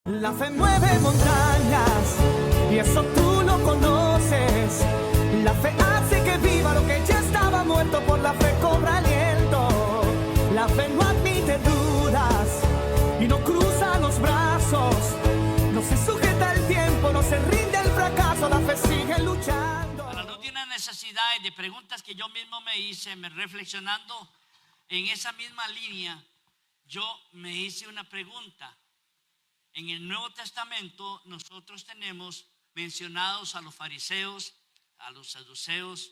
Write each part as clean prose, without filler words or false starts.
La fe mueve montañas y eso tú lo conoces. La fe hace que viva lo que ya estaba muerto, por la fe cobra aliento. La fe no admite dudas y no cruza los brazos. No se sujeta al tiempo, no se rinde al fracaso. La fe sigue luchando. A la luz de una necesidad y de preguntas que yo mismo me hice, reflexionando en esa misma línea, yo me hice una pregunta. En el Nuevo Testamento nosotros tenemos mencionados a los fariseos, a los saduceos,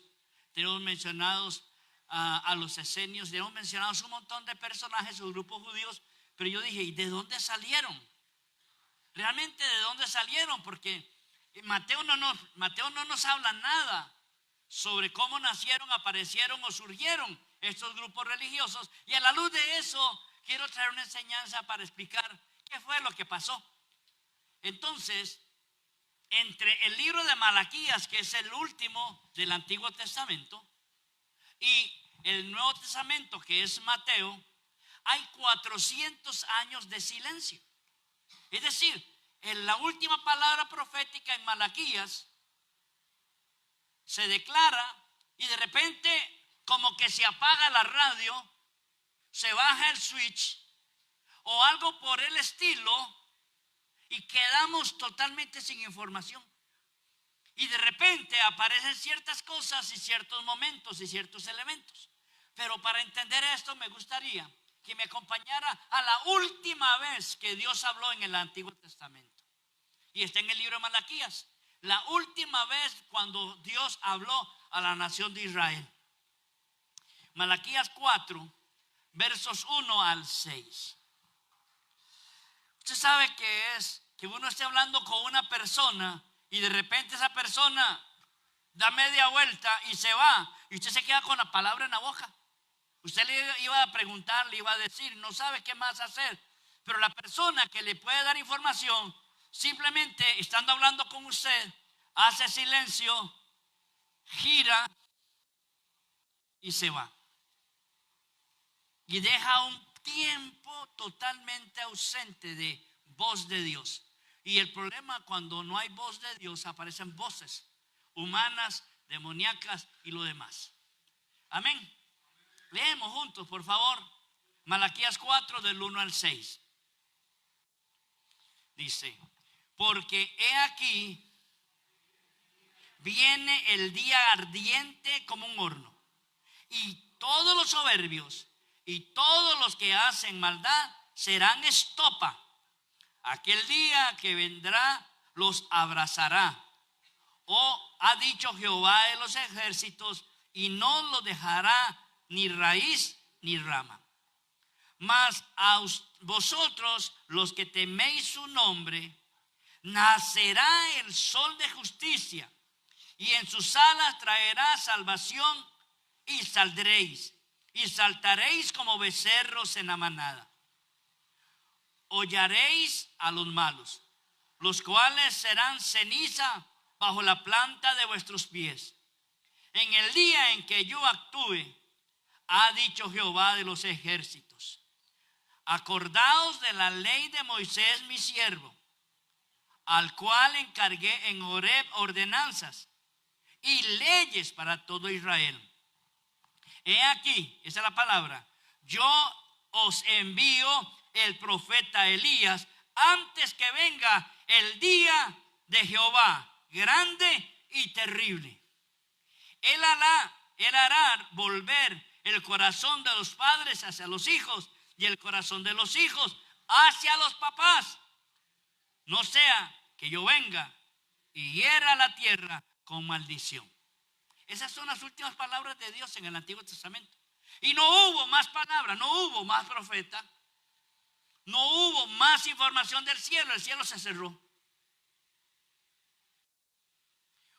tenemos mencionados a los esenios, tenemos mencionados un montón de personajes o grupos judíos, pero yo dije, ¿y de dónde salieron? ¿Realmente de dónde salieron? Porque Mateo no nos habla nada sobre cómo nacieron, aparecieron o surgieron estos grupos religiosos, y a la luz de eso quiero traer una enseñanza para explicar ¿qué fue lo que pasó? Entonces, entre el libro de Malaquías, que es el último del Antiguo Testamento, y el Nuevo Testamento, que es Mateo, hay 400 años de silencio. Es decir, en la última palabra profética en Malaquías se declara y de repente como que se apaga la radio, se baja el switch o algo por el estilo y quedamos totalmente sin información. Y de repente aparecen ciertas cosas y ciertos momentos y ciertos elementos. Pero para entender esto me gustaría que me acompañara a la última vez que Dios habló en el Antiguo Testamento. Y está en el libro de Malaquías. La última vez cuando Dios habló a la nación de Israel. Malaquías 4, versos 1 al 6. Usted sabe que es que uno esté hablando con una persona y de repente esa persona da media vuelta y se va y usted se queda con la palabra en la boca. Usted le iba a preguntar, le iba a decir, no sabe qué más hacer, pero la persona que le puede dar información simplemente estando hablando con usted hace silencio, gira y se va y deja un tiempo totalmente ausente de voz de Dios. Y el problema cuando no hay voz de Dios, aparecen voces humanas, demoníacas y lo demás. Amén. Leemos juntos, por favor, Malaquías 4 del 1 al 6. Dice, porque he aquí viene el día ardiente como un horno, y todos los soberbios y todos los que hacen maldad serán estopa. Aquel día que vendrá los abrazará. Oh, ha dicho Jehová de los ejércitos, y no lo dejará ni raíz ni rama. Mas a vosotros, los que teméis su nombre, nacerá el sol de justicia, y en sus alas traerá salvación, y saldréis y saltaréis como becerros en la manada. Hollaréis a los malos, los cuales serán ceniza bajo la planta de vuestros pies. En el día en que yo actúe, ha dicho Jehová de los ejércitos, acordaos de la ley de Moisés mi siervo, al cual encargué en Horeb ordenanzas y leyes para todo Israel. He aquí, esa es la palabra, yo os envío el profeta Elías antes que venga el día de Jehová, grande y terrible. Él hará volver el corazón de los padres hacia los hijos y el corazón de los hijos hacia los papás. No sea que yo venga y hiera la tierra con maldición. Esas son las últimas palabras de Dios en el Antiguo Testamento. Y no hubo más palabras, no hubo más profeta, no hubo más información del cielo. El cielo se cerró.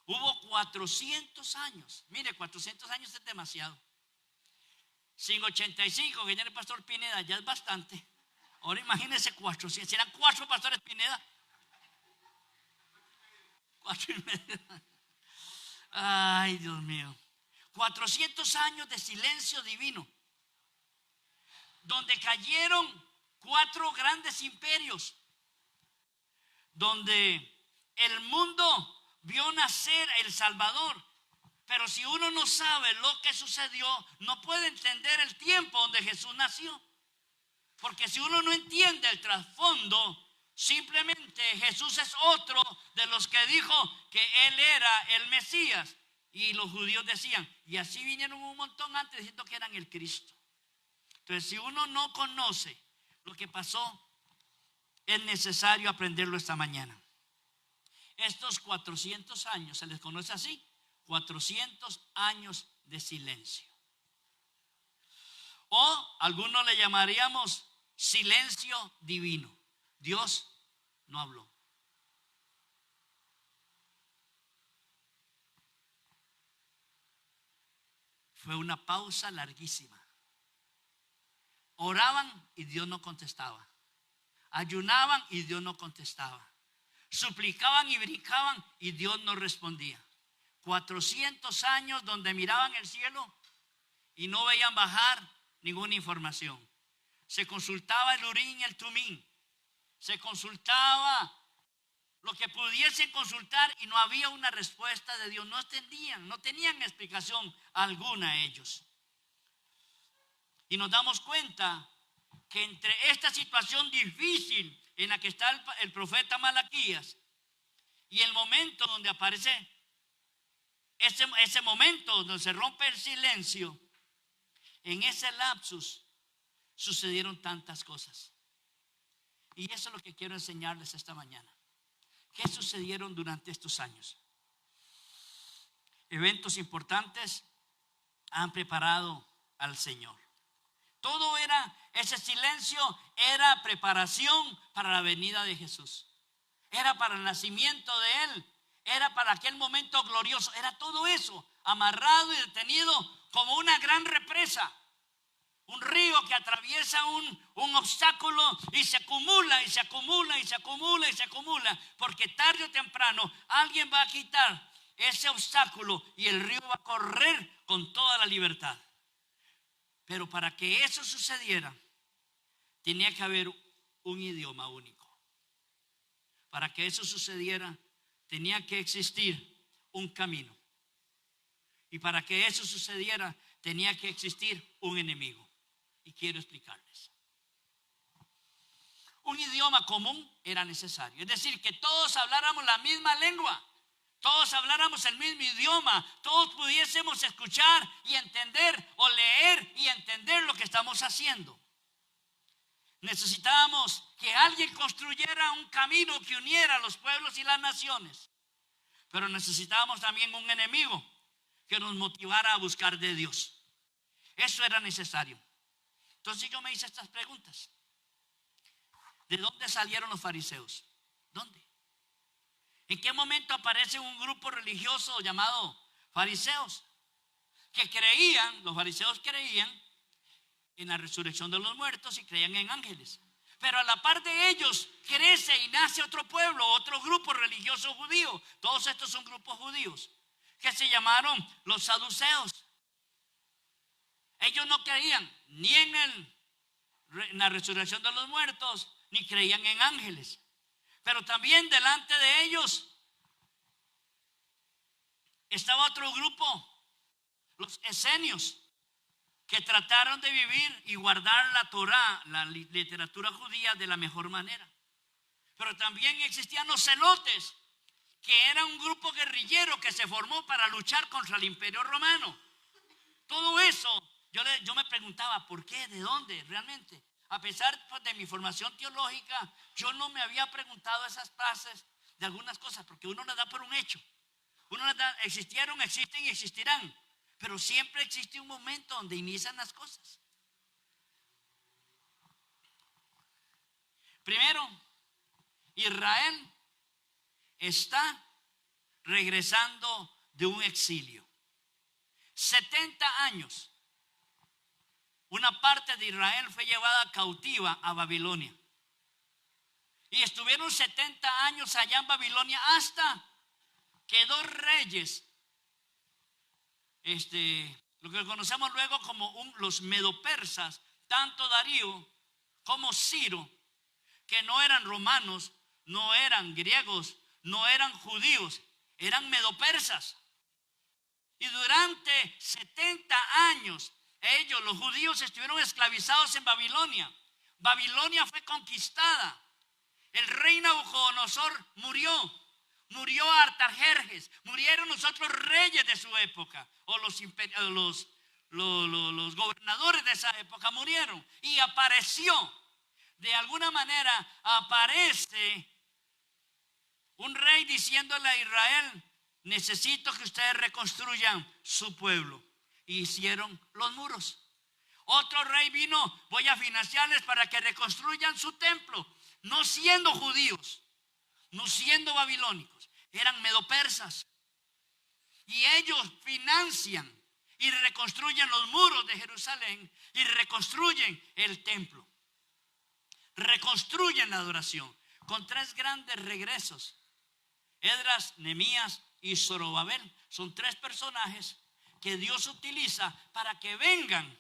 Hubo 400 años. Mire, 400 años es demasiado. Sin 85 que tiene el pastor Pineda ya es bastante. Ahora imagínense 400. Si eran 4 pastores Pineda. 4 y medio. Ay, Dios mío. 400 años de silencio divino, donde cayeron 4 grandes imperios. donde el mundo vio nacer el Salvador. Pero si uno no sabe lo que sucedió, no puede entender el tiempo donde Jesús nació. Porque si uno no entiende el trasfondo, simplemente Jesús es otro de los que dijo que Él era el Mesías. Y los judíos decían, y así vinieron un montón antes diciendo que eran el Cristo. Entonces, si uno no conoce lo que pasó, es necesario aprenderlo esta mañana. Estos 400 años, se les conoce así, 400 años de silencio. O algunos le llamaríamos silencio divino. Dios no habló. Fue una pausa larguísima. Oraban y Dios no contestaba. Ayunaban y Dios no contestaba. Suplicaban y brincaban y Dios no respondía. 400 años donde miraban el cielo y no veían bajar ninguna información. Se consultaba el Urim y el Tumim. Se consultaba lo que pudiesen consultar y no había una respuesta de Dios. No entendían, no tenían explicación alguna ellos. Y nos damos cuenta que entre esta situación difícil en la que está el profeta Malaquías y el momento donde aparece ese momento donde se rompe el silencio, en ese lapsus sucedieron tantas cosas. Y eso es lo que quiero enseñarles esta mañana. ¿Qué sucedieron durante estos años? Eventos importantes han preparado al Señor. Todo ese silencio era preparación para la venida de Jesús. Era para el nacimiento de Él. Era para aquel momento glorioso. Era todo eso amarrado y detenido como una gran represa. Un río que atraviesa un obstáculo y se acumula y se acumula y se acumula y se acumula. Porque tarde o temprano alguien va a quitar ese obstáculo y el río va a correr con toda la libertad. Pero para que eso sucediera, tenía que haber un idioma único. Para que eso sucediera, tenía que existir un camino. Y para que eso sucediera, tenía que existir un enemigo. Y quiero explicarles. Un idioma común era necesario. Es decir, que todos habláramos la misma lengua. Todos habláramos el mismo idioma. Todos pudiésemos escuchar y entender o leer y entender lo que estamos haciendo. Necesitábamos que alguien construyera un camino que uniera a los pueblos y las naciones. Pero necesitábamos también un enemigo que nos motivara a buscar de Dios. Eso era necesario. Entonces yo me hice estas preguntas. ¿De dónde salieron los fariseos? ¿Dónde? ¿En qué momento aparece un grupo religioso llamado fariseos? Que creían, los fariseos creían en la resurrección de los muertos y creían en ángeles. Pero a la par de ellos crece y nace otro pueblo, otro grupo religioso judío. Todos estos son grupos judíos que se llamaron los saduceos. Ellos no creían ni en la resurrección de los muertos, ni creían en ángeles. Pero también delante de ellos estaba otro grupo, los esenios, que trataron de vivir y guardar la Torá, la literatura judía, de la mejor manera. Pero también existían los celotes, que era un grupo guerrillero que se formó para luchar contra el Imperio Romano. Todo eso, yo me preguntaba, ¿por qué? ¿De dónde? Realmente, a pesar de mi formación teológica, yo no me había preguntado esas frases de algunas cosas, porque uno las da por un hecho. Uno las da, existieron, existen y existirán. Pero siempre existe un momento donde inician las cosas. Primero, Israel está regresando de un exilio. 70 años. Una parte de Israel fue llevada cautiva a Babilonia. Y estuvieron 70 años allá en Babilonia hasta que dos reyes, lo que conocemos luego como los medopersas, tanto Darío como Ciro, que no eran romanos, no eran griegos, no eran judíos, eran medopersas. Y durante 70 años, ellos, los judíos, estuvieron esclavizados en Babilonia. Babilonia fue conquistada. El rey Nabucodonosor murió Artajerjes, murieron los otros reyes de su época, o los gobernadores de esa época murieron. Y apareció, de alguna manera, aparece un rey diciéndole a Israel: necesito que ustedes reconstruyan su pueblo. Y hicieron los muros. Otro rey vino: voy a financiarles para que reconstruyan su templo. No siendo judíos, no siendo babilónicos, eran medopersas. Y ellos financian y reconstruyen los muros de Jerusalén y reconstruyen el templo. Reconstruyen la adoración con 3 grandes regresos. Esdras, Nehemías y Zorobabel son 3 personajes que Dios utiliza para que vengan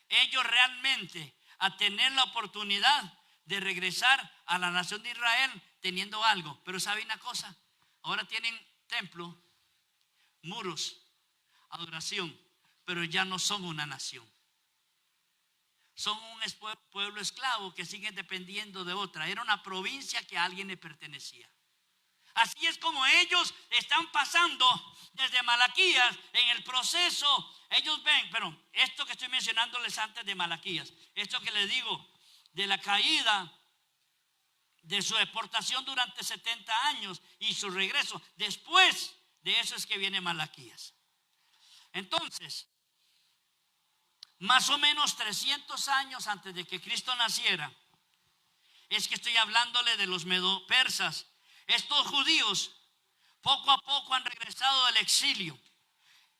ellos realmente a tener la oportunidad de regresar a la nación de Israel teniendo algo. Pero ¿saben una cosa? Ahora tienen templo, muros, adoración, pero ya no son una nación. Son un pueblo esclavo que sigue dependiendo de otra. Era una provincia que a alguien le pertenecía. Así es como ellos están pasando desde Malaquías en el proceso. Ellos ven, pero esto que estoy mencionándoles antes de Malaquías, esto que les digo de la caída de su deportación durante 70 años y su regreso, después de eso es que viene Malaquías. Entonces, más o menos 300 años antes de que Cristo naciera, es que estoy hablándole de los medo-persas. Estos judíos poco a poco han regresado del exilio.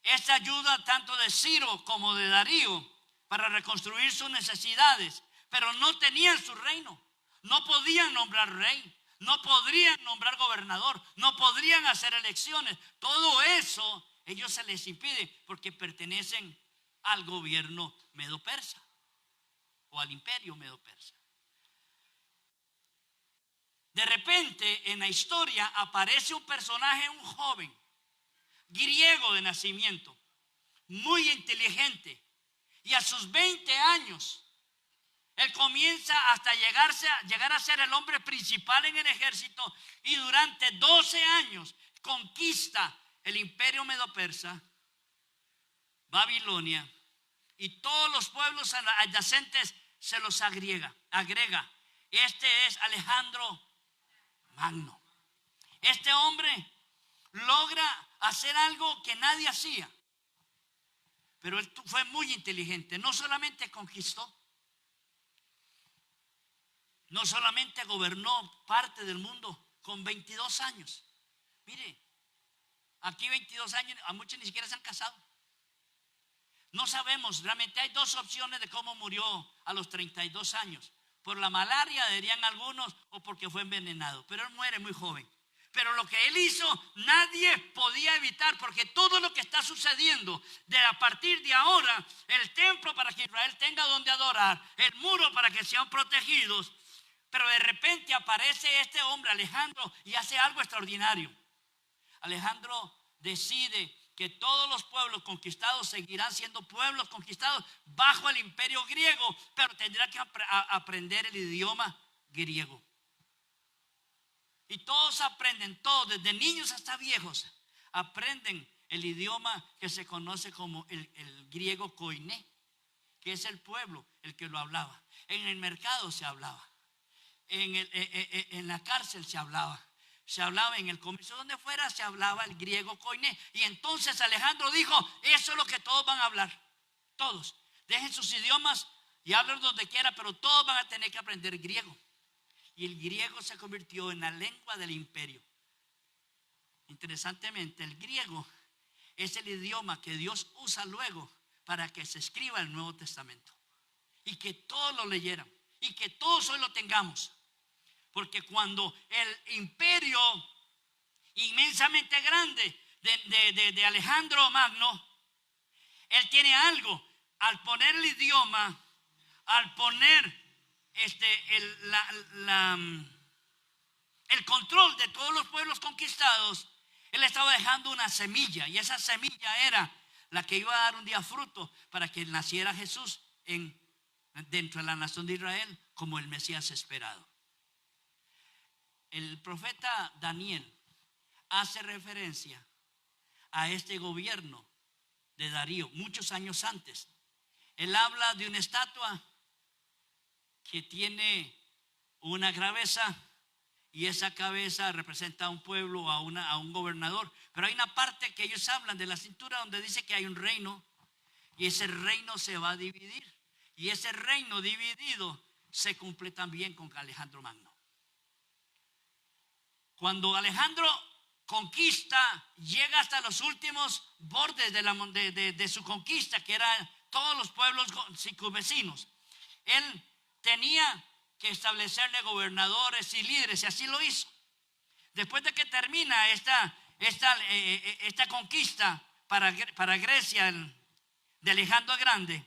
Esta ayuda tanto de Ciro como de Darío para reconstruir sus necesidades, pero no tenían su reino. No podían nombrar rey, no podrían nombrar gobernador, no podrían hacer elecciones. Todo eso ellos se les impide porque pertenecen al gobierno medo-persa o al imperio medo-persa. De repente en la historia aparece un personaje, un joven griego de nacimiento, muy inteligente, y a sus 20 años él comienza hasta llegar a ser el hombre principal en el ejército, y durante 12 años conquista el imperio medo-persa, Babilonia, y todos los pueblos adyacentes se los agrega. Este es Alejandro Magno. Este hombre logra hacer algo que nadie hacía, pero él fue muy inteligente. No solamente conquistó, no solamente gobernó parte del mundo con 22 años. Mire, aquí 22 años, a muchos ni siquiera se han casado. No sabemos, realmente hay 2 opciones de cómo murió a los 32 años. Por la malaria, dirían algunos, o porque fue envenenado. Pero él muere muy joven. Pero lo que él hizo, nadie podía evitar, porque todo lo que está sucediendo, a partir de ahora, el templo para que Israel tenga donde adorar, el muro para que sean protegidos. Pero de repente aparece este hombre, Alejandro, y hace algo extraordinario. Alejandro decide que todos los pueblos conquistados seguirán siendo pueblos conquistados bajo el imperio griego, pero tendrá que aprender el idioma griego. Y todos aprenden, todos, desde niños hasta viejos, aprenden el idioma que se conoce como el griego koiné, que es el pueblo el que lo hablaba. En el mercado se hablaba, en la cárcel se hablaba en el comercio, donde fuera se hablaba el griego koiné. Y entonces Alejandro dijo: eso es lo que todos van a hablar, todos, dejen sus idiomas y hablen donde quiera, pero todos van a tener que aprender griego. Y el griego se convirtió en la lengua del imperio. Interesantemente, el griego es el idioma que Dios usa luego para que se escriba el Nuevo Testamento y que todos lo leyeran y que todos hoy lo tengamos. Porque cuando el imperio inmensamente grande de Alejandro Magno, él tiene algo. Al poner el idioma, al poner el control de todos los pueblos conquistados, él estaba dejando una semilla, y esa semilla era la que iba a dar un día fruto para que naciera Jesús dentro de la nación de Israel como el Mesías esperado. El profeta Daniel hace referencia a este gobierno de Darío muchos años antes. Él habla de una estatua que tiene una cabeza, y esa cabeza representa a un pueblo, a un gobernador. Pero hay una parte que ellos hablan de la cintura donde dice que hay un reino, y ese reino se va a dividir, y ese reino dividido se cumple también con Alejandro Magno. Cuando Alejandro conquista, llega hasta los últimos bordes de su conquista, que eran todos los pueblos circunvecinos. Él tenía que establecerle gobernadores y líderes, y así lo hizo. Después de que termina esta conquista para Grecia de Alejandro el Grande,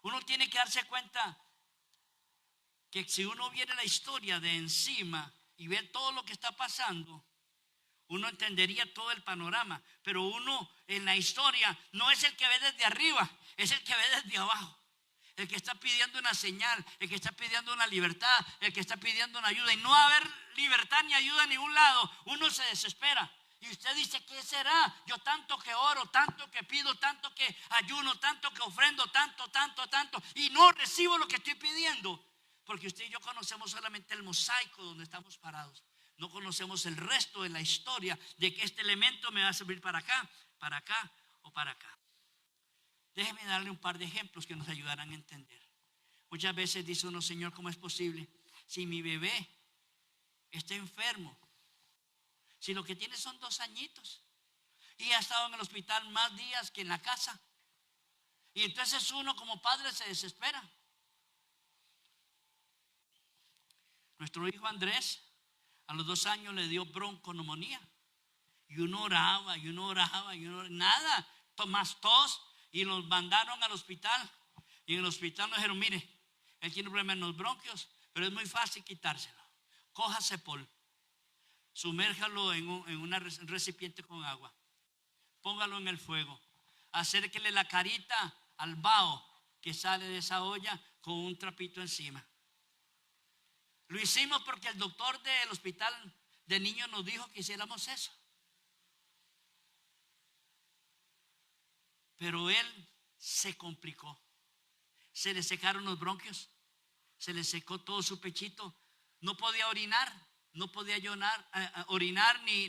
uno tiene que darse cuenta que si uno viene la historia de encima y ve todo lo que está pasando, uno entendería todo el panorama. Pero uno en la historia no es el que ve desde arriba, es el que ve desde abajo, el que está pidiendo una señal, el que está pidiendo una libertad, el que está pidiendo una ayuda. Y no haber libertad ni ayuda a ningún lado, uno se desespera. Y usted dice: ¿qué será? Yo tanto que oro, tanto que pido, tanto que ayuno, tanto que ofrendo, tanto, y no recibo lo que estoy pidiendo. Porque usted y yo conocemos solamente el mosaico donde estamos parados. No conocemos el resto de la historia de que este elemento me va a servir para acá o para acá. Déjeme darle un par de ejemplos que nos ayudarán a entender. Muchas veces dice uno: Señor, ¿cómo es posible? Si mi bebé está enfermo, si lo que tiene son 2 añitos y ha estado en el hospital más días que en la casa. Y entonces uno como padre se desespera. Nuestro hijo Andrés a los 2 años le dio bronconeumonía, y uno oraba, nada, más tos, y nos mandaron al hospital. Y en el hospital nos dijeron: mire, él tiene un problema en los bronquios, pero es muy fácil quitárselo. Coja Cepol, sumérjalo en un recipiente con agua, póngalo en el fuego, acérquele la carita al vaho que sale de esa olla con un trapito encima. Lo hicimos porque el doctor del hospital de niños nos dijo que hiciéramos eso. Pero él se complicó. Se le secaron los bronquios, se le secó todo su pechito. No podía orinar, no podía orinar ni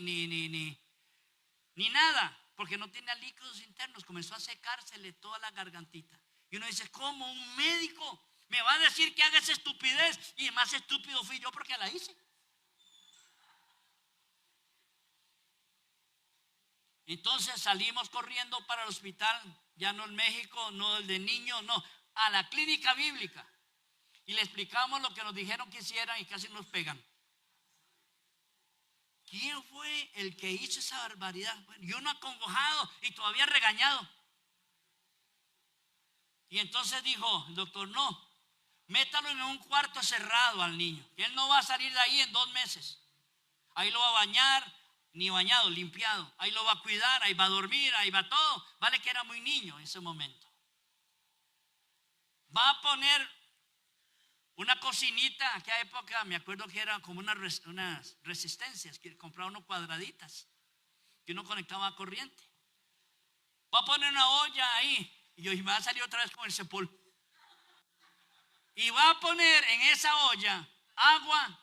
nada, porque no tenía líquidos internos. Comenzó a secársele toda la gargantita. Y uno dice: ¿cómo un médico me va a decir que haga esa estupidez? Y más estúpido fui yo porque la hice. Entonces salimos corriendo para el hospital, ya no en México, no el de niños, no, a la clínica bíblica. Y le explicamos lo que nos dijeron que hicieran y casi nos pegan. ¿Quién fue el que hizo esa barbaridad? Bueno, y uno acongojado y todavía regañado. Y entonces dijo el doctor: no, métalo en un cuarto cerrado al niño, que él no va a salir de ahí en 2 meses. Ahí lo va a bañar, ni bañado, limpiado. Ahí lo va a cuidar, ahí va a dormir, ahí va todo. Vale que era muy niño en ese momento. Va a poner una cocinita. En aquella época me acuerdo que era como unas resistencias, que compraba unos cuadraditas que uno conectaba a corriente. Va a poner una olla ahí. Y yo: y me va a salir otra vez con el Cepol. Y va a poner en esa olla agua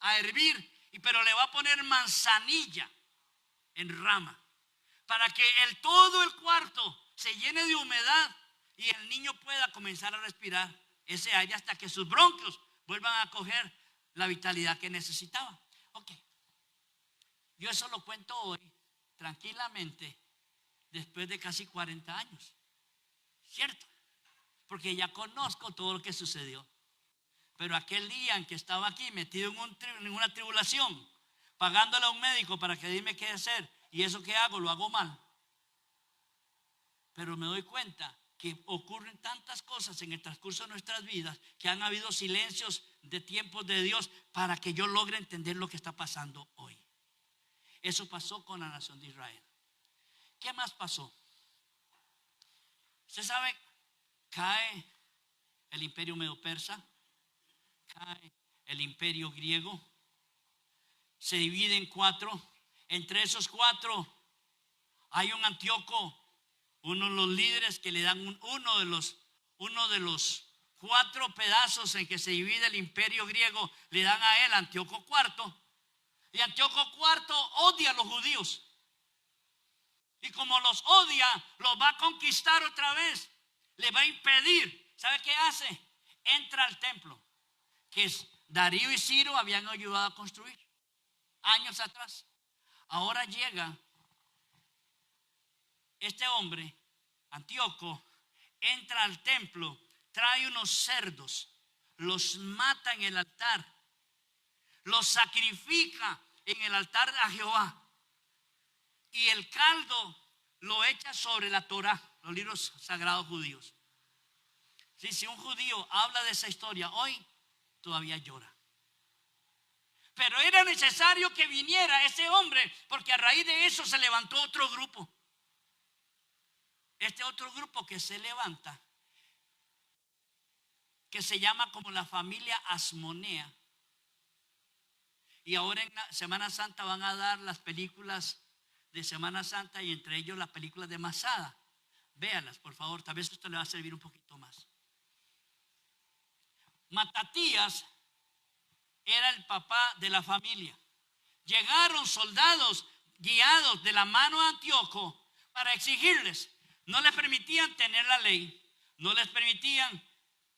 a hervir, pero le va a poner manzanilla en rama, para que todo el cuarto se llene de humedad y el niño pueda comenzar a respirar ese aire hasta que sus bronquios vuelvan a coger la vitalidad que necesitaba. Ok, yo eso lo cuento hoy tranquilamente, después de casi 40 años, ¿cierto? Porque ya conozco todo lo que sucedió. Pero aquel día en que estaba aquí metido en una tribulación, pagándole a un médico para que dime qué hacer, y eso que hago, lo hago mal. Pero me doy cuenta que ocurren tantas cosas en el transcurso de nuestras vidas, que han habido silencios de tiempos de Dios para que yo logre entender lo que está pasando hoy. Eso pasó con la nación de Israel. ¿Qué más pasó? Usted sabe, cae el imperio medo-persa, cae el imperio griego, se divide en 4. Entre esos 4 hay un Antíoco, uno de los líderes que le dan uno de los 4 pedazos en que se divide el imperio griego, le dan a él, Antíoco IV. Y Antíoco IV odia a los judíos. Y como los odia, los va a conquistar otra vez. Le va a impedir. ¿Sabe qué hace? Entra al templo, que Darío y Ciro habían ayudado a construir años atrás. Ahora llega este hombre, Antíoco, entra al templo, trae unos cerdos, los mata en el altar, los sacrifica en el altar a Jehová, y el caldo lo echa sobre la Torá, los libros sagrados judíos. Sí, si un judío habla de esa historia hoy, todavía llora. Pero era necesario que viniera ese hombre, porque a raíz de eso se levantó otro grupo. Este otro grupo que se levanta, que se llama como la familia Asmonea. Y ahora en la Semana Santa van a dar las películas de Semana Santa, y entre ellos las películas de Masada. Véanlas, por favor, tal vez esto le va a servir un poquito más. Matatías era el papá de la familia. Llegaron soldados guiados de la mano de Antíoco para exigirles. No les permitían tener la ley, no les permitían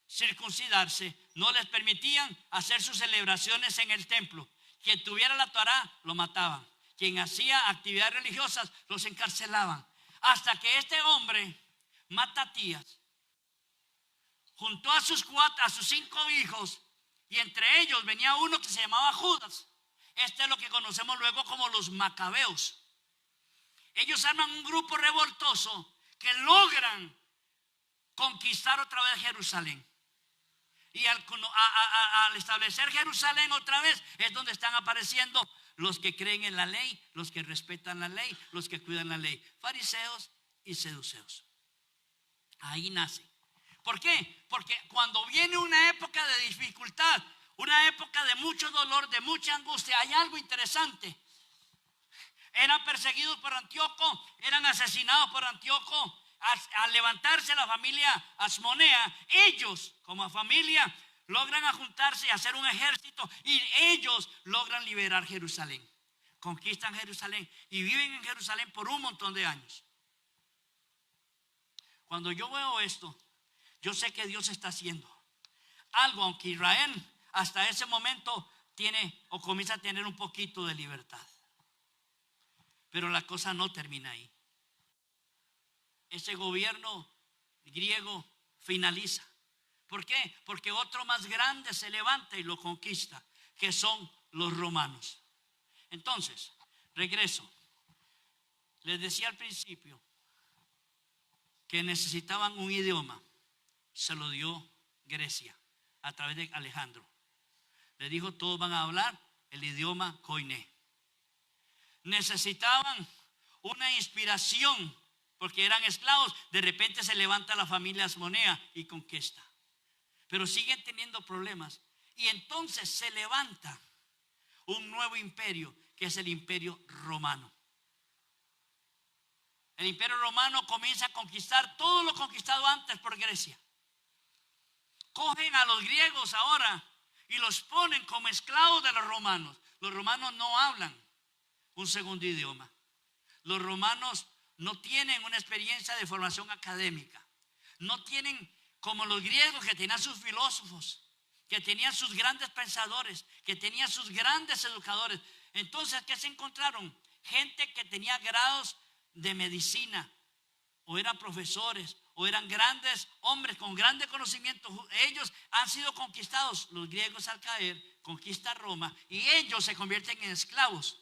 circuncidarse, no les permitían hacer sus celebraciones en el templo. Quien tuviera la Torá lo mataban. Quien hacía actividades religiosas los encarcelaban. Hasta que este hombre, Matatías, juntó a sus 5 hijos, y entre ellos venía uno que se llamaba Judas. Este es lo que conocemos luego como los macabeos. Ellos arman un grupo revoltoso que logran conquistar otra vez Jerusalén. Y al establecer Jerusalén otra vez es donde están apareciendo los que creen en la ley, los que respetan la ley, los que cuidan la ley, fariseos y seduceos. Ahí nace. ¿Por qué? Porque cuando viene una época de dificultad, una época de mucho dolor, de mucha angustia, hay algo interesante. Eran perseguidos por Antíoco, eran asesinados por Antíoco. Al levantarse la familia Asmonea, ellos como familia logran juntarse y hacer un ejército, y ellos logran liberar Jerusalén. Conquistan Jerusalén y viven en Jerusalén por un montón de años. Cuando yo veo esto, yo sé que Dios está haciendo algo, aunque Israel hasta ese momento tiene o comienza a tener un poquito de libertad. Pero la cosa no termina ahí. Ese gobierno griego finaliza. ¿Por qué? Porque otro más grande se levanta y lo conquista, que son los romanos. Entonces, regreso. Les decía al principio que necesitaban un idioma. Se lo dio Grecia a través de Alejandro. Le dijo: todos van a hablar el idioma koiné. Necesitaban una inspiración porque eran esclavos. De repente se levanta la familia Asmonea y conquista, pero siguen teniendo problemas. Y entonces se levanta un nuevo imperio, que es el imperio romano. El imperio romano comienza a conquistar todo lo conquistado antes por Grecia. Cogen a los griegos ahora y los ponen como esclavos de los romanos. Los romanos no hablan un segundo idioma. Los romanos no tienen una experiencia de formación académica. No tienen como los griegos, que tenían sus filósofos, que tenían sus grandes pensadores, que tenían sus grandes educadores. Entonces, ¿qué se encontraron? Gente que tenía grados de medicina, o eran profesores, o eran grandes hombres con grandes conocimientos. Ellos han sido conquistados. Los griegos, al caer, conquistan Roma y ellos se convierten en esclavos.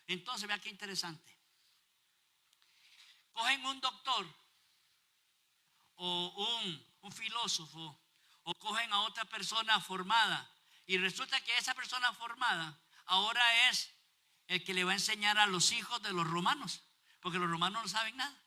Entonces, vea qué interesante. Cogen un doctor, o un filósofo, o cogen a otra persona formada, y resulta que esa persona formada ahora es el que le va a enseñar a los hijos de los romanos, porque los romanos no saben nada.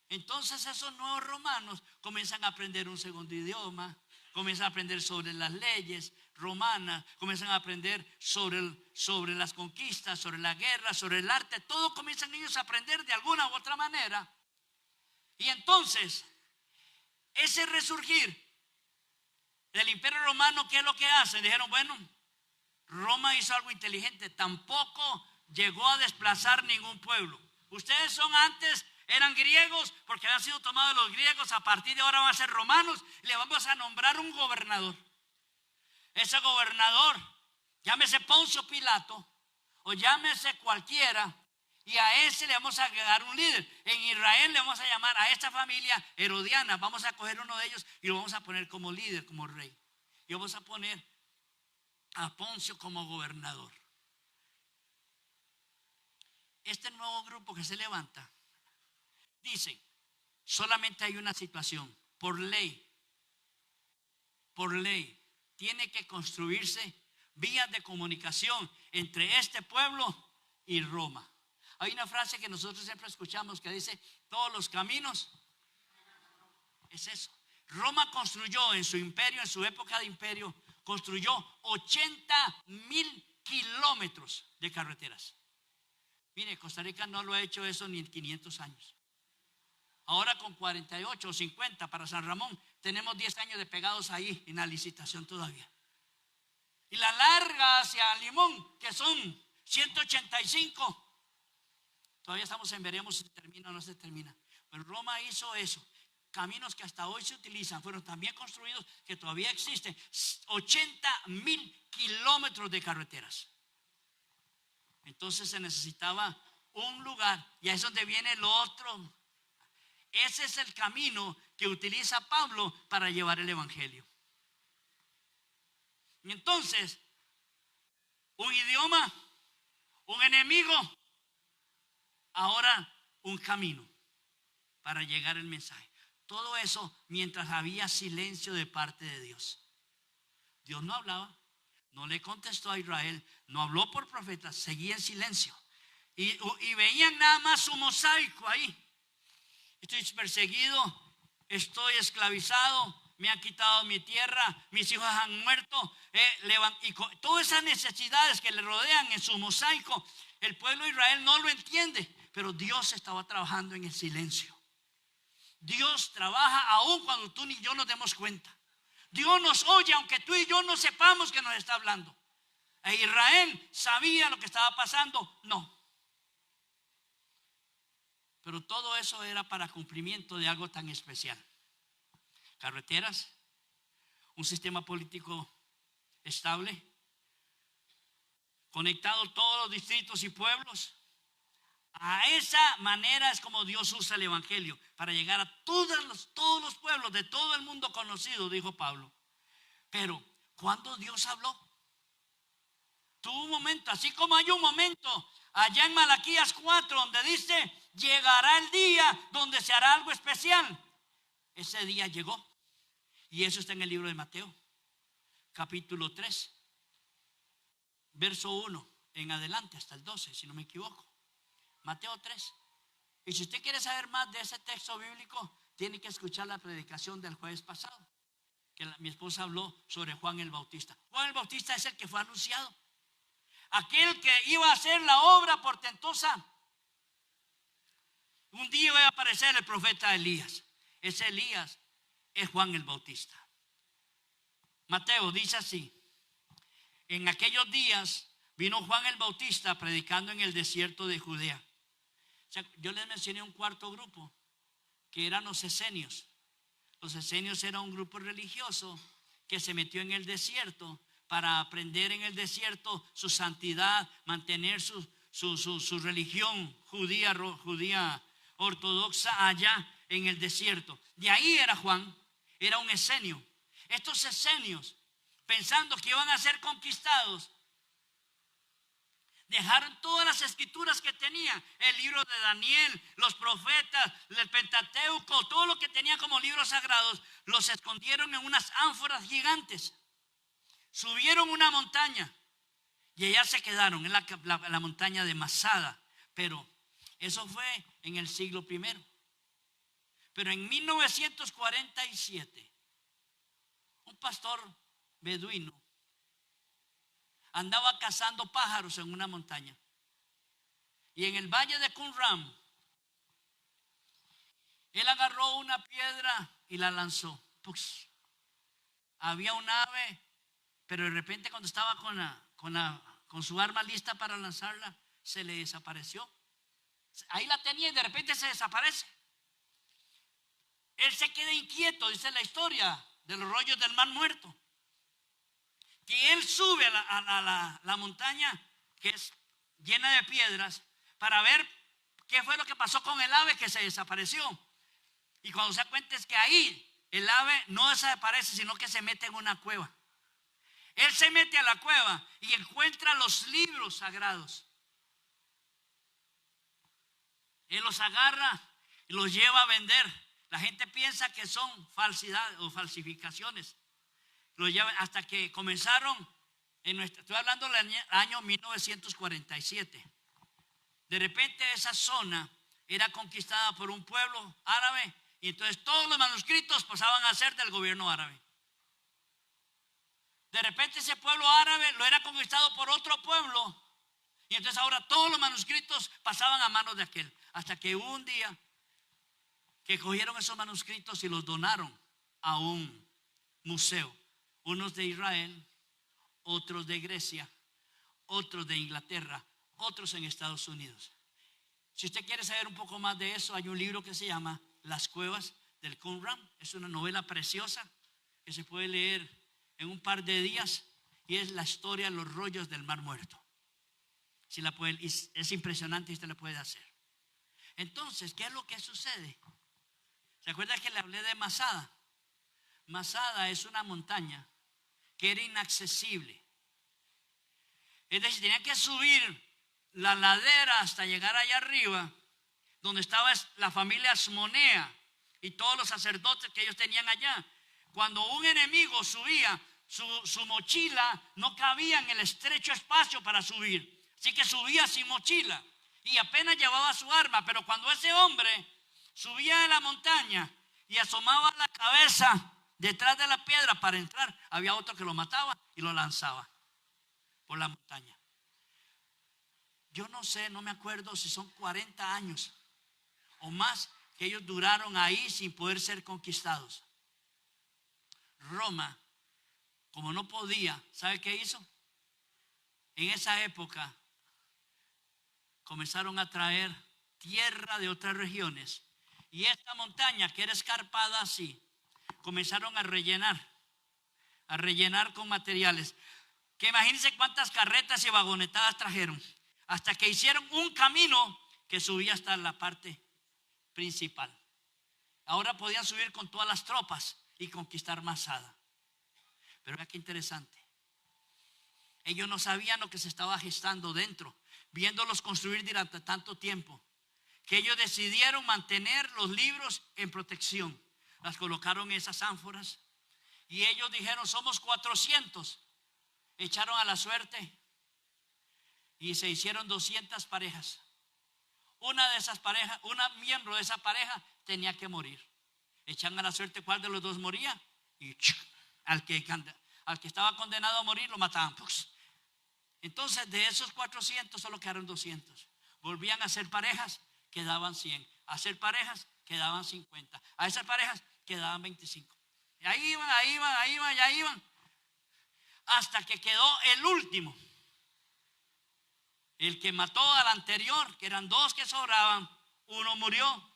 Entonces esos nuevos romanos comienzan a aprender un segundo idioma, comienzan a aprender sobre las leyes romanas, comienzan a aprender sobre las conquistas, sobre la guerra, sobre el arte. Todo comienzan ellos a aprender de alguna u otra manera. Y entonces ese resurgir del imperio romano, ¿qué es lo que hacen? Dijeron, bueno, Roma hizo algo inteligente, tampoco llegó a desplazar ningún pueblo. Ustedes son antes, eran griegos porque habían sido tomados los griegos, a partir de ahora van a ser romanos y le vamos a nombrar un gobernador. Ese gobernador, llámese Poncio Pilato o llámese cualquiera, y a ese le vamos a agregar un líder. En Israel le vamos a llamar a esta familia herodiana, vamos a coger uno de ellos y lo vamos a poner como líder, como rey, y vamos a poner a Poncio como gobernador. Este nuevo grupo que se levanta dice, solamente hay una situación, por ley tiene que construirse vías de comunicación entre este pueblo y Roma. Hay una frase que nosotros siempre escuchamos que dice, todos los caminos, es eso. Roma construyó en su imperio, en su época de imperio, construyó 80,000 kilómetros de carreteras. Mire, Costa Rica no lo ha hecho eso ni en 500 años. Ahora con 48 o 50 para San Ramón, tenemos 10 años de pegados ahí en la licitación todavía. Y la larga hacia Limón, que son 185, todavía estamos en veremos si se termina o no se termina. Pero Roma hizo eso. Caminos que hasta hoy se utilizan fueron también construidos, que todavía existen, 80,000 kilómetros de carreteras. Entonces se necesitaba un lugar, y ahí es donde viene lo otro. Ese es el camino que utiliza Pablo para llevar el evangelio. Y entonces, un idioma, un enemigo, ahora un camino para llegar el mensaje. Todo eso mientras había silencio de parte de Dios. Dios no hablaba, no le contestó a Israel, no habló por profetas, seguía en silencio. Y veían nada más su mosaico ahí. Estoy perseguido, estoy esclavizado, me han quitado mi tierra, mis hijos han muerto. Y todas esas necesidades que le rodean en su mosaico, el pueblo de Israel no lo entiende, pero Dios estaba trabajando en el silencio. Dios trabaja aún cuando tú ni yo nos demos cuenta. Dios nos oye aunque tú y yo no sepamos que nos está hablando. ¿E Israel sabía lo que estaba pasando? No. Pero todo eso era para cumplimiento de algo tan especial. Carreteras, un sistema político estable, conectado todos los distritos y pueblos. A esa manera es como Dios usa el evangelio para llegar a todos los pueblos de todo el mundo conocido, dijo Pablo. Pero ¿cuándo Dios habló? Tuvo un momento, así como hay un momento allá en Malaquías 4 donde dice, llegará el día donde se hará algo especial. Ese día llegó, y eso está en el libro de Mateo, capítulo 3, verso 1 en adelante hasta el 12, si no me equivoco. Mateo 3. Y si usted quiere saber más de ese texto bíblico, tiene que escuchar la predicación del jueves pasado, que mi esposa habló sobre Juan el Bautista. Juan el Bautista es el que fue anunciado, aquel que iba a hacer la obra portentosa. Un día iba a aparecer el profeta Elías. Ese Elías es Juan el Bautista. Mateo dice así: en aquellos días vino Juan el Bautista predicando en el desierto de Judea. O sea, yo les mencioné un cuarto grupo, que eran los esenios. Los esenios era un grupo religioso que se metió en el desierto para aprender en el desierto su santidad, mantener su religión judía ortodoxa allá en el desierto. De ahí era Juan, era un esenio. Estos esenios, pensando que iban a ser conquistados, Dejaron todas las escrituras que tenían, el libro de Daniel, los profetas, el Pentateuco, todo lo que tenían como libros sagrados, los escondieron en unas ánforas gigantes. Subieron una montaña y allá se quedaron, en la montaña de Masada. Pero eso fue en el siglo I. Pero en 1947, un pastor beduino andaba cazando pájaros en una montaña. Y en el valle de Qumran, él agarró una piedra y la lanzó. Pux. Había un ave, pero de repente cuando estaba con su arma lista para lanzarla, se le desapareció. Ahí la tenía y de repente se desaparece. Él se queda inquieto, dice la historia de los rollos del Mar Muerto. Que él sube a la montaña que es llena de piedras para ver qué fue lo que pasó con el ave que se desapareció. Y cuando se da cuenta es que ahí el ave no desaparece, sino que se mete en una cueva. Él se mete a la cueva y encuentra los libros sagrados. Él los agarra y los lleva a vender. La gente piensa que son falsidades o falsificaciones. Lo llevan hasta que comenzaron, estoy hablando del año 1947. De repente esa zona era conquistada por un pueblo árabe y entonces todos los manuscritos pasaban a ser del gobierno árabe. De repente ese pueblo árabe lo era conquistado por otro pueblo y entonces ahora todos los manuscritos pasaban a manos de aquel. Hasta que un día que cogieron esos manuscritos y los donaron a un museo. Unos de Israel, otros de Grecia, otros de Inglaterra, otros en Estados Unidos. Si usted quiere saber un poco más de eso, hay un libro que se llama Las Cuevas del Qumran. Es una novela preciosa que se puede leer en un par de días y es la historia de los rollos del Mar Muerto. Si la puede, es impresionante y usted la puede hacer. Entonces, ¿qué es lo que sucede? ¿Se acuerda que le hablé de Masada? Masada es una montaña que era inaccesible. Es decir, tenían que subir la ladera hasta llegar allá arriba, donde estaba la familia Asmonea y todos los sacerdotes que ellos tenían allá. Cuando un enemigo subía, su mochila no cabía en el estrecho espacio para subir. Así que subía sin mochila y apenas llevaba su arma. Pero cuando ese hombre subía de la montaña y asomaba la cabeza detrás de la piedra para entrar, había otro que lo mataba y lo lanzaba por la montaña. Yo no sé, no me acuerdo si son 40 años o más que ellos duraron ahí sin poder ser conquistados. Roma, como no podía, ¿sabe qué hizo? En esa época comenzaron a traer tierra de otras regiones y esta montaña que era escarpada así, comenzaron a rellenar con materiales. Que imagínense cuántas carretas y vagonetadas trajeron, hasta que hicieron un camino que subía hasta la parte principal. Ahora podían subir con todas las tropas y conquistar Masada. Pero vea qué interesante. Ellos no sabían lo que se estaba gestando dentro, viéndolos construir durante tanto tiempo, que ellos decidieron mantener los libros en protección. Las colocaron en esas ánforas y ellos dijeron: somos 400. Echaron a la suerte y se hicieron 200 parejas. Una de esas parejas, una miembro de esa pareja tenía que morir. Echan a la suerte cuál de los dos moría y al que estaba condenado a morir lo mataban. Entonces de esos 400 solo quedaron 200. Volvían a hacer parejas, quedaban 100. A hacer parejas, quedaban 50. A esas parejas quedaban 25. Y ahí iban. Hasta que quedó el último. El que mató al anterior, que eran dos que sobraban, uno murió,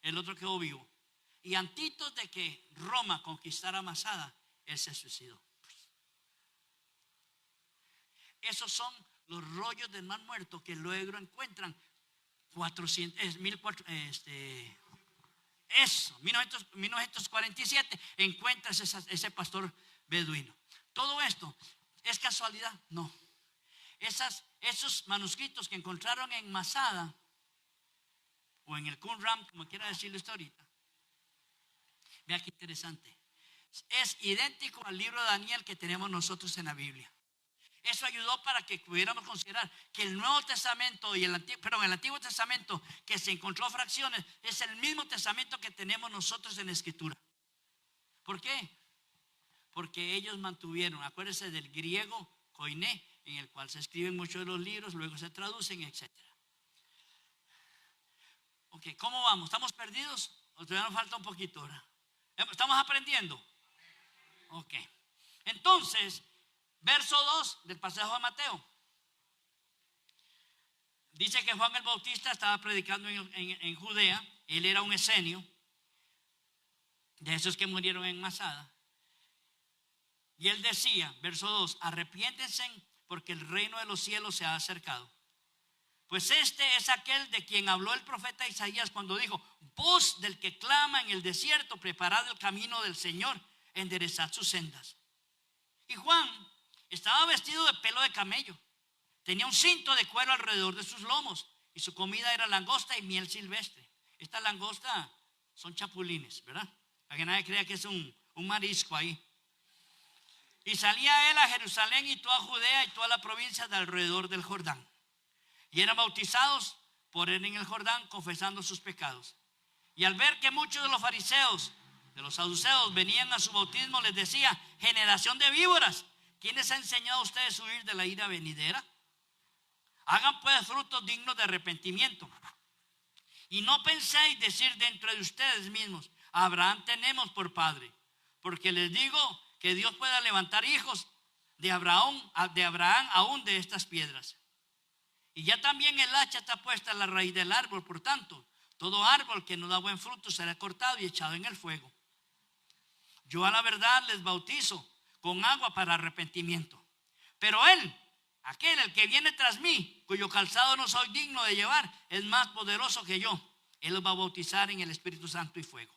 el otro quedó vivo. Y antes de que Roma conquistara Masada, él se suicidó. Esos son los rollos del Mar Muerto que luego encuentran 1947 encuentras ese pastor beduino. Todo esto, ¿es casualidad? No. esos manuscritos que encontraron en Masada o en el Qumran, como quiera decirlo usted ahorita. Vea qué interesante. Es idéntico al libro de Daniel que tenemos nosotros en la Biblia. Eso ayudó para que pudiéramos considerar que el Nuevo Testamento y el Antiguo Testamento, que se encontró fracciones, es el mismo testamento que tenemos nosotros en la Escritura. ¿Por qué? Porque ellos mantuvieron, acuérdense del griego koiné, en el cual se escriben muchos de los libros, luego se traducen, etc. Ok, ¿cómo vamos? ¿Estamos perdidos? ¿O todavía nos falta un poquito ahora? ¿Estamos aprendiendo? Ok. Entonces, verso 2 del pasaje de Mateo. Dice que Juan el Bautista estaba predicando en Judea. Él era un esenio, de esos que murieron en Masada. Y él decía, verso 2, arrepiéntense porque el reino de los cielos se ha acercado. Pues este es aquel de quien habló el profeta Isaías cuando dijo, voz del que clama en el desierto, preparad el camino del Señor, enderezad sus sendas. Y Juan estaba vestido de pelo de camello, tenía un cinto de cuero alrededor de sus lomos y su comida era langosta y miel silvestre. Esta langosta son chapulines, ¿verdad? Para que nadie crea que es un marisco ahí. Y salía él a Jerusalén y toda Judea y toda la provincia de alrededor del Jordán. Y eran bautizados por él en el Jordán, confesando sus pecados. Y al ver que muchos de los fariseos, de los saduceos, venían a su bautismo, les decía, generación de víboras, ¿quién les ha enseñado a ustedes a huir de la ira venidera? Hagan pues frutos dignos de arrepentimiento. Y no penséis decir dentro de ustedes mismos, Abraham tenemos por padre, porque les digo que Dios pueda levantar hijos de Abraham aún de estas piedras. Y ya también el hacha está puesta en la raíz del árbol, por tanto, todo árbol que no da buen fruto será cortado y echado en el fuego. Yo a la verdad les bautizo con agua para arrepentimiento. Pero él, aquel, el que viene tras mí, cuyo calzado no soy digno de llevar, es más poderoso que yo. Él los va a bautizar en el Espíritu Santo y fuego.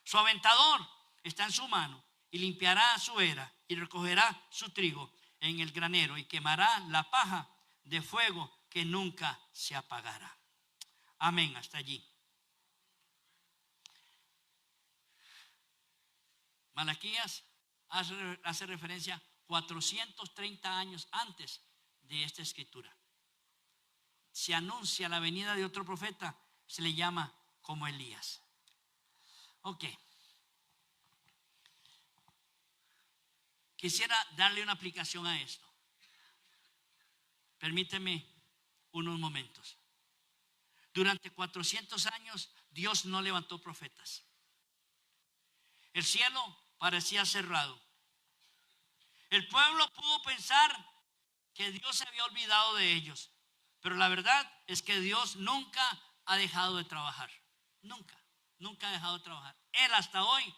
Su aventador está en su mano y limpiará su era y recogerá su trigo en el granero y quemará la paja de fuego que nunca se apagará. Amén, hasta allí. Malaquías hace referencia 430 años antes de esta escritura. Se anuncia la venida de otro profeta, se le llama como Elías. Ok. Quisiera darle una aplicación a esto. Permíteme unos momentos. Durante 400 años Dios no levantó profetas. El cielo parecía cerrado. El pueblo pudo pensar que Dios se había olvidado de ellos, pero la verdad es que Dios nunca ha dejado de trabajar. Nunca ha dejado de trabajar. Él hasta hoy,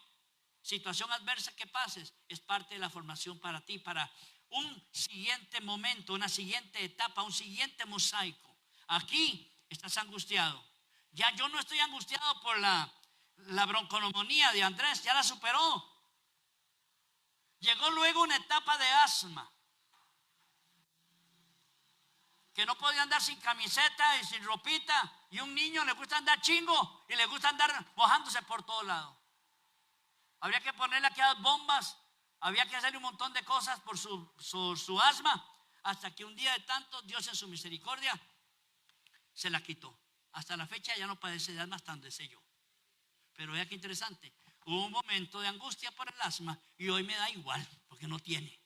situación adversa que pases, es parte de la formación para ti, para un siguiente momento, una siguiente etapa, un siguiente mosaico. Aquí estás angustiado. Ya yo no estoy angustiado por la bronconeumonía de Andrés, ya la superó. Llegó luego una etapa de asma, que no podía andar sin camiseta y sin ropita, y un niño le gusta andar chingo y le gusta andar mojándose por todos lados. Habría que ponerle aquí a bombas, había que hacerle un montón de cosas por su asma, hasta que un día de tanto Dios en su misericordia se la quitó. Hasta la fecha ya no padece de asma, hasta donde sé yo. Pero vea qué interesante, hubo un momento de angustia por el asma y hoy me da igual porque no tiene.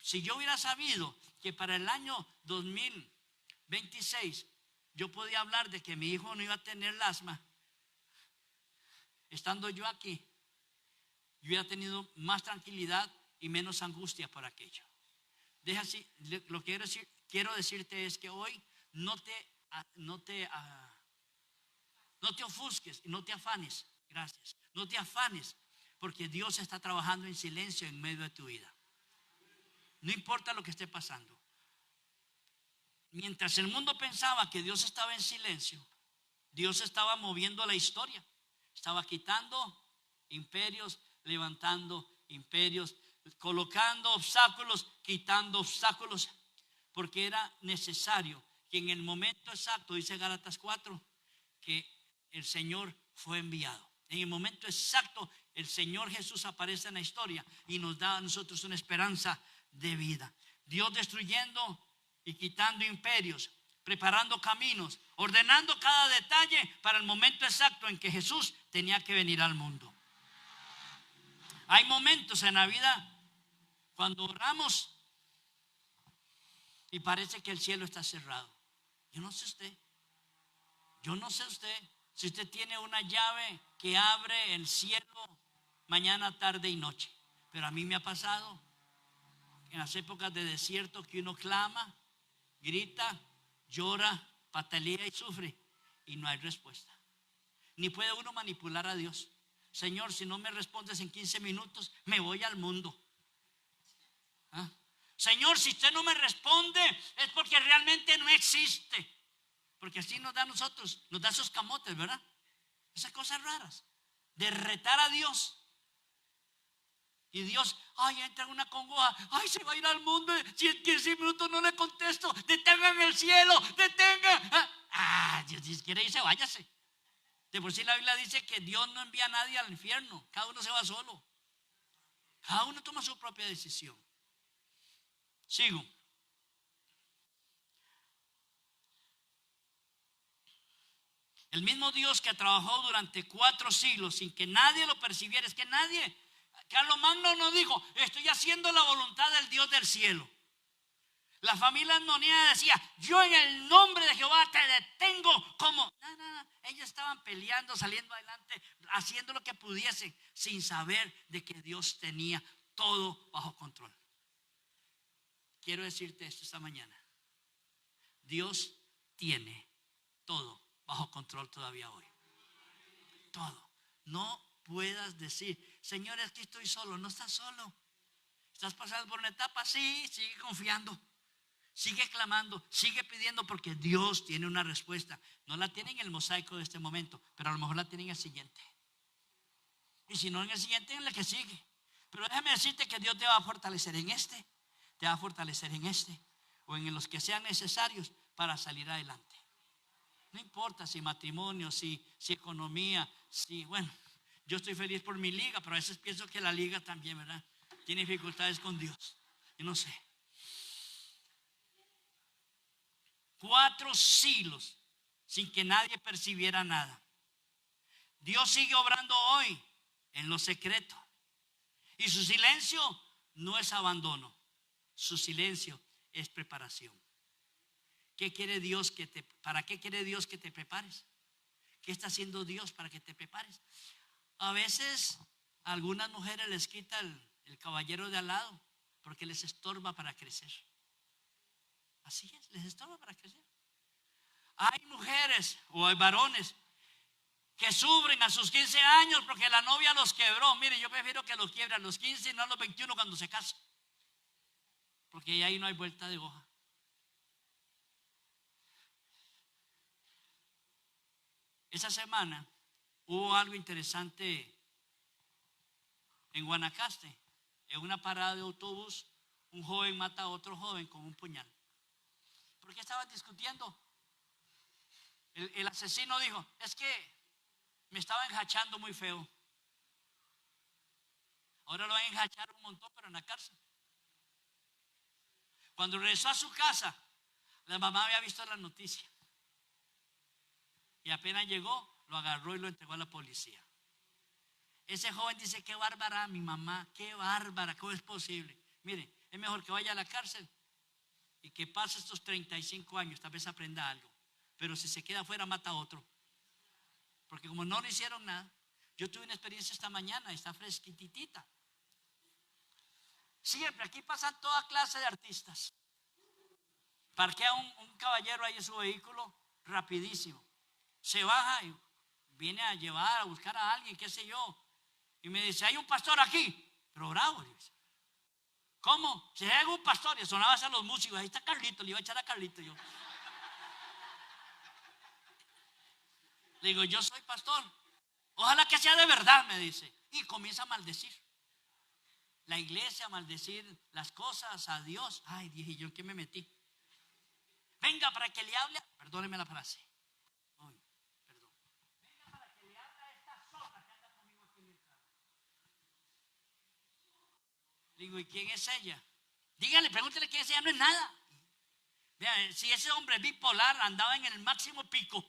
Si yo hubiera sabido que para el año 2026 yo podía hablar de que mi hijo no iba a tener el asma, estando yo aquí, yo hubiera tenido más tranquilidad y menos angustia por aquello. Deja así, lo que quiero decirte es que hoy no te ofusques y no te afanes. Gracias. No te afanes, porque Dios está trabajando en silencio en medio de tu vida. No importa lo que esté pasando. Mientras el mundo pensaba que Dios estaba en silencio, Dios estaba moviendo la historia. Estaba quitando imperios, levantando imperios, colocando obstáculos, quitando obstáculos. porque era necesario que en el momento exacto, dice Gálatas 4, que el Señor fue enviado. En el momento exacto, el Señor Jesús aparece en la historia y nos da a nosotros una esperanza de vida. Dios destruyendo y quitando imperios, preparando caminos, ordenando cada detalle para el momento exacto en que Jesús tenía que venir al mundo. Hay momentos en la vida cuando oramos y parece que el cielo está cerrado. Yo no sé usted, si usted tiene una llave que abre el cielo mañana, tarde y noche. Pero a mí me ha pasado en las épocas de desierto que uno clama, grita, llora, patalea y sufre y no hay respuesta. Ni puede uno manipular a Dios. Señor, si no me respondes en 15 minutos, me voy al mundo. ¿Ah? Señor, si usted no me responde es porque realmente no existe. Porque así nos da a nosotros, nos da esos camotes, ¿verdad? Esas cosas raras de retar a Dios. Y Dios, ay, entra en una congoja, ay, se va a ir al mundo, si en 15 minutos no le contesto, detengan el cielo, detengan. Dios, si quiere irse, váyase. De por sí la Biblia dice que Dios no envía a nadie al infierno, cada uno se va solo. Cada uno toma su propia decisión. Sigo. El mismo Dios que trabajó durante 4 siglos sin que nadie lo percibiera, es que nadie, Carlos Magno no dijo, estoy haciendo la voluntad del Dios del cielo. La familia Anonía decía, yo en el nombre de Jehová te detengo como. No. Ellos estaban peleando, saliendo adelante, haciendo lo que pudiesen, sin saber de que Dios tenía todo bajo control. Quiero decirte esto esta mañana. Dios tiene todo bajo control todavía hoy. Todo. No puedas decir, Señor, es que estoy solo. No estás solo. ¿Estás pasando por una etapa? Sí, sigue confiando. Sigue clamando, sigue pidiendo porque Dios tiene una respuesta. No la tiene en el mosaico de este momento, pero a lo mejor la tiene en el siguiente. Y si no en el siguiente, en el que sigue. Pero déjame decirte que Dios te va a fortalecer en este, te va a fortalecer en este, o en los que sean necesarios para salir adelante. No importa si matrimonio, si economía, bueno, yo estoy feliz por mi liga, pero a veces pienso que la liga también, ¿verdad? Tiene dificultades con Dios. Yo no sé. 4 siglos sin que nadie percibiera nada. Dios sigue obrando hoy en lo secreto. Y su silencio no es abandono. Su silencio es preparación. ¿Qué quiere Dios para qué quiere Dios que te prepares? ¿Qué está haciendo Dios para que te prepares? A veces a algunas mujeres les quita el caballero de al lado porque les estorba para crecer. Así es, les estorba para crecer. Hay mujeres o hay varones que sufren a sus 15 años porque la novia los quebró. Mire, yo prefiero que los quiebre a los 15 y no a los 21 cuando se casan, porque ahí no hay vuelta de hoja. Esa semana hubo algo interesante en Guanacaste. En una parada de autobús, un joven mata a otro joven con un puñal. ¿Por qué estaban discutiendo? El asesino dijo, es que me estaba enjachando muy feo. Ahora lo van a enjachar un montón, pero en la cárcel. Cuando regresó a su casa, la mamá había visto la noticia. Y apenas llegó, lo agarró y lo entregó a la policía. Ese joven dice, qué bárbara mi mamá, qué bárbara, ¿cómo es posible? Mire, es mejor que vaya a la cárcel y que pase estos 35 años, tal vez aprenda algo. Pero si se queda afuera, mata a otro. Porque como no le hicieron nada. Yo tuve una experiencia esta mañana, está fresquitita. Siempre, aquí pasan toda clase de artistas. Parquea un caballero ahí en su vehículo, rapidísimo. Se baja y viene a llevar, a buscar a alguien, qué sé yo. Y me dice, hay un pastor aquí. Pero bravo, le dice. ¿Cómo? Si hay algún pastor, y sonaba a los músicos, ahí está Carlito, le iba a echar a Carlito yo. Le digo, yo soy pastor. Ojalá que sea de verdad, me dice. Y comienza a maldecir. La iglesia, a maldecir las cosas, a Dios. Ay, dije yo, ¿en qué me metí? venga para que le hable, perdóneme la frase. Uy, perdón. Venga para que le hable a esta sopa que anda conmigo aquí en el carro. Digo, ¿y quién es ella? Dígale, pregúntele quién es ella, no es nada. Vean, si ese hombre es bipolar, andaba en el máximo pico.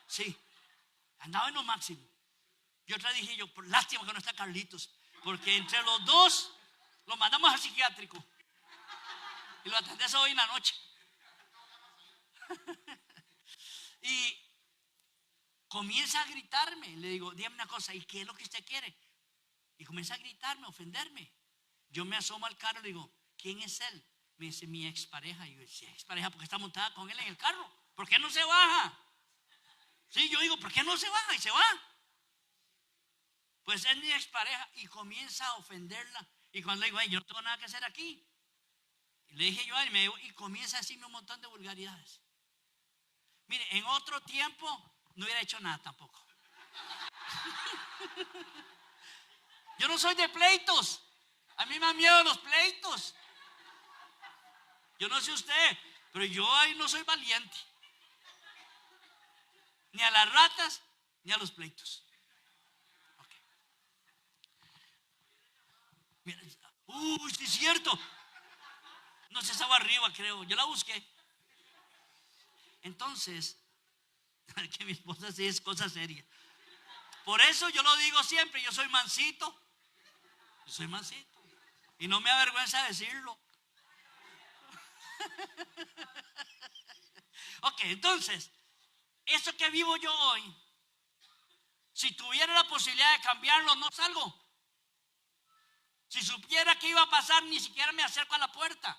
Sí, andaba en lo máximo. Y otra dije yo, por lástima que no está Carlitos, porque entre los dos lo mandamos al psiquiátrico y lo atendés hoy en la noche. Y comienza a gritarme. Le digo, dígame una cosa, ¿y qué es lo que usted quiere? Y comienza a gritarme, a ofenderme. Yo me asomo al carro y le digo, ¿quién es él? Me dice, mi expareja. Y yo decía, expareja, porque está montada con él en el carro. ¿Por qué no se baja? Sí, yo digo, ¿por qué no se baja? Y se va. Pues es mi expareja. Y comienza a ofenderla. Y cuando le digo, yo no tengo nada que hacer aquí. Y le dije yo a él, y comienza a decirme un montón de vulgaridades. Mire, en otro tiempo no hubiera hecho nada tampoco. Yo no soy de pleitos. A mí me dan miedo los pleitos. Yo no sé usted, pero yo ahí no soy valiente. Ni a las ratas, ni a los pleitos. Okay. Mira, sí es cierto. No sé, estaba arriba, creo. Yo la busqué. Entonces, que mi esposa sí es cosa seria. Por eso yo lo digo siempre, yo soy mansito. Yo soy mansito. Y no me avergüenza decirlo. Ok, entonces, eso que vivo yo hoy, si tuviera la posibilidad de cambiarlo, no salgo. Si supiera que iba a pasar, ni siquiera me acerco a la puerta.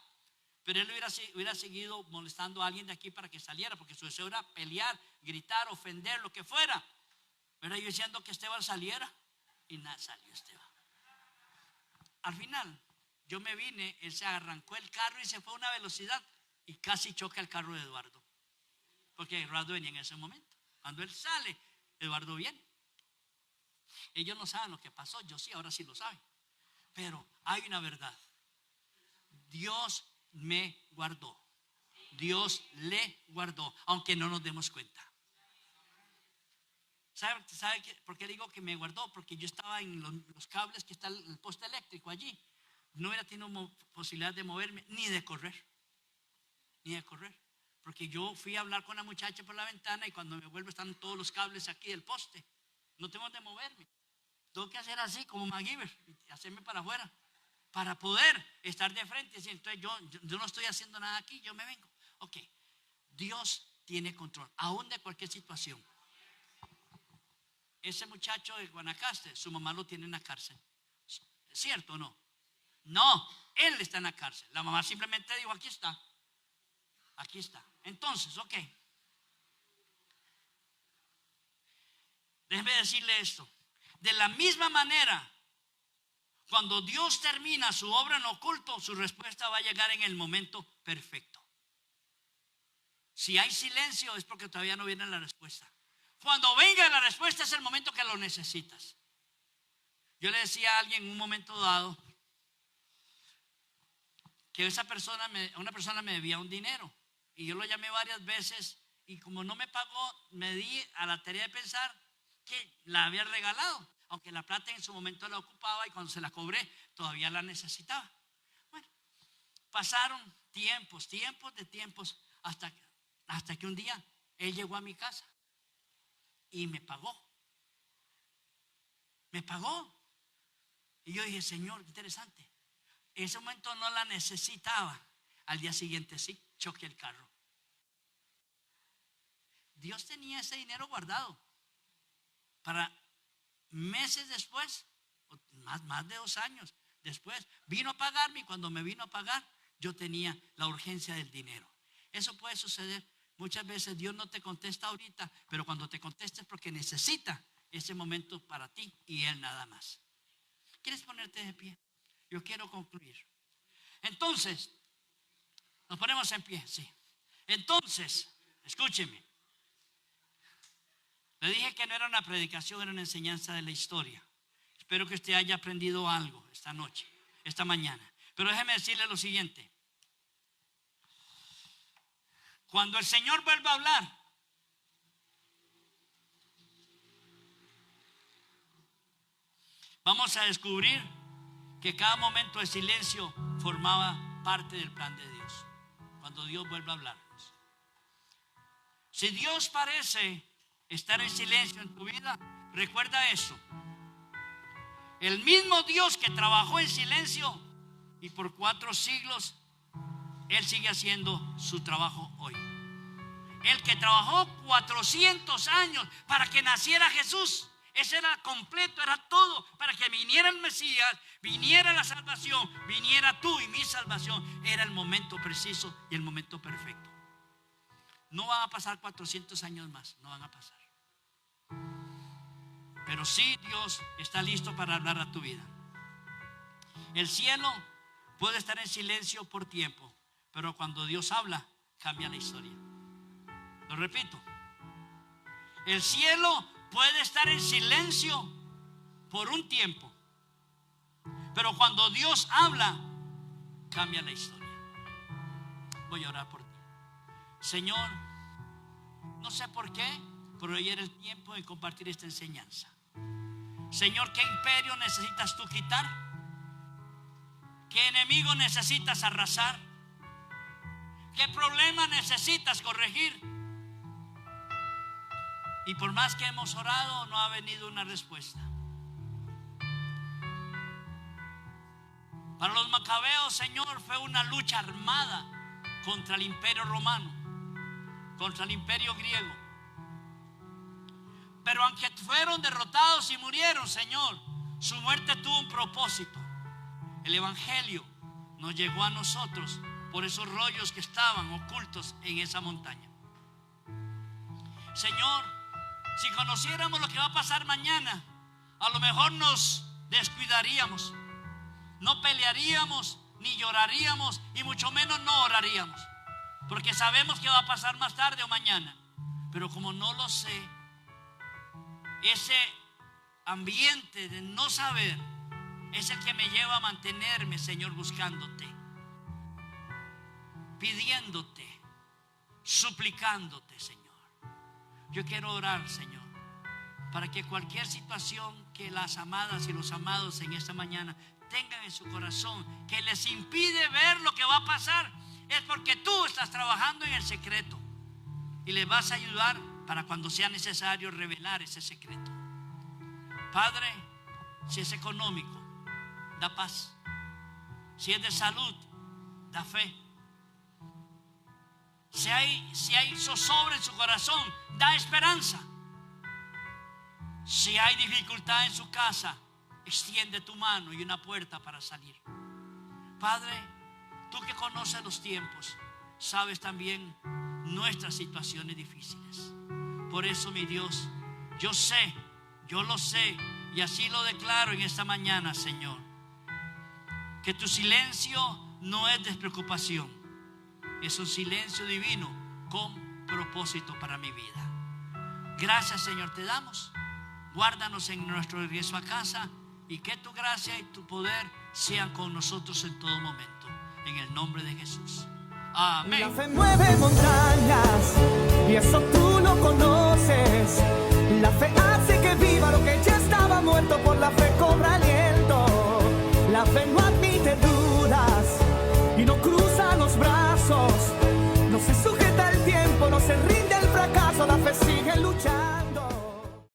Pero él hubiera seguido molestando a alguien de aquí para que saliera, porque su deseo era pelear, gritar, ofender, lo que fuera. Pero yo diciendo que Esteban saliera, y nada, salió Esteban. Al final, yo me vine, él se arrancó el carro y se fue a una velocidad y casi choca el carro de Eduardo. Porque Eduardo venía en ese momento. Cuando él sale, Eduardo viene. Ellos no saben lo que pasó, yo sí, ahora sí lo saben. Pero hay una verdad. Dios me guardó. Dios le guardó, aunque no nos demos cuenta. ¿Sabe por qué digo que me guardó? Porque yo estaba en los cables que está el poste eléctrico allí. No hubiera tenido posibilidad de moverme ni de correr. Ni de correr. Porque yo fui a hablar con la muchacha por la ventana y cuando me vuelvo están todos los cables aquí del poste. No tengo de moverme. Tengo que hacer así como MacGyver y hacerme para afuera para poder estar de frente. Entonces yo no estoy haciendo nada aquí, yo me vengo. Ok, Dios tiene control, aún de cualquier situación. Ese muchacho de Guanacaste, su mamá lo tiene en la cárcel. ¿Es cierto o no? No, él está en la cárcel. La mamá simplemente dijo, aquí está. Aquí está. Entonces, ok. Déjeme decirle esto. De la misma manera, cuando Dios termina su obra en oculto, su respuesta va a llegar en el momento perfecto. Si hay silencio es porque todavía no viene la respuesta. Cuando venga la respuesta es el momento que lo necesitas. Yo le decía a alguien en un momento dado que una persona me debía un dinero y yo lo llamé varias veces y como no me pagó, me di a la tarea de pensar que la había regalado, aunque la plata en su momento la ocupaba y cuando se la cobré todavía la necesitaba. Bueno, pasaron tiempos hasta que un día él llegó a mi casa y me pagó. Me pagó. Y yo dije, Señor, qué interesante. En ese momento no la necesitaba. Al día siguiente sí, choqué el carro. Dios tenía ese dinero guardado para meses después, más de 2 años después, vino a pagarme y cuando me vino a pagar, yo tenía la urgencia del dinero. Eso puede suceder. Muchas veces Dios no te contesta ahorita, pero cuando te contesta es porque necesita ese momento para ti y Él nada más. ¿Quieres ponerte de pie? Yo quiero concluir. Entonces, nos ponemos en pie, sí. Entonces, escúcheme. Le dije que no era una predicación, era una enseñanza de la historia. Espero que usted haya aprendido algo esta noche, esta mañana. Pero déjeme decirle lo siguiente. Cuando el Señor vuelva a hablar, vamos a descubrir que cada momento de silencio formaba parte del plan de Dios. Cuando Dios vuelva a hablarnos. Si Dios parece estar en silencio en tu vida, recuerda eso. El mismo Dios que trabajó en silencio y por 4 siglos, Él sigue haciendo su trabajo hoy. El que trabajó 400 años para que naciera Jesús, ese era completo, era todo, para que viniera el Mesías, viniera la salvación, viniera tú y mi salvación. Era el momento preciso y el momento perfecto. No van a pasar 400 años más, no van a pasar. Pero sí, Dios está listo para hablar a tu vida. El cielo puede estar en silencio por tiempo, pero cuando Dios habla, cambia la historia. Lo repito. El cielo puede estar en silencio por un tiempo, pero cuando Dios habla, cambia la historia. Voy a orar por ti. Señor, no sé por qué, pero hoy era el tiempo de compartir esta enseñanza. Señor, ¿qué imperio necesitas tú quitar? ¿Qué enemigo necesitas arrasar? ¿Qué problema necesitas corregir? Y por más que hemos orado, no ha venido una respuesta. Para los macabeos, Señor, fue una lucha armada contra el imperio romano, contra el imperio griego. Pero aunque fueron derrotados y murieron, Señor, su muerte tuvo un propósito. El evangelio nos llegó a nosotros por esos rollos que estaban ocultos en esa montaña. Señor, si conociéramos lo que va a pasar mañana, a lo mejor nos descuidaríamos, no pelearíamos, ni lloraríamos, y mucho menos no oraríamos, porque sabemos que va a pasar más tarde o mañana. Pero como no lo sé, ese ambiente de no saber es el que me lleva a mantenerme, Señor, buscándote, pidiéndote, suplicándote, Señor. Yo quiero orar, Señor, para que cualquier situación que las amadas y los amados en esta mañana tengan en su corazón, que les impide ver lo que va a pasar, es porque tú estás trabajando en el secreto y les vas a ayudar para cuando sea necesario revelar ese secreto. Padre, si es económico, da paz. Si es de salud, da fe. Si hay zozobra en su corazón, da esperanza. Si hay dificultad en su casa, extiende tu mano y una puerta para salir. Padre, tú que conoces los tiempos, sabes también nuestras situaciones difíciles. Por eso, mi Dios, yo lo sé, y así lo declaro en esta mañana, Señor, que tu silencio no es despreocupación, es un silencio divino con propósito para mi vida. Gracias, Señor, te damos. Guárdanos en nuestro regreso a casa y que tu gracia y tu poder sean con nosotros en todo momento. En el nombre de Jesús. Amén. La fe mueve montañas y eso tú lo conoces. La fe hace que viva lo que ya estaba muerto, por la fe cobra aliento. La fe no admite dudas y no cruza los brazos. No se sujeta al tiempo, no se rinde al fracaso. La fe sigue luchando.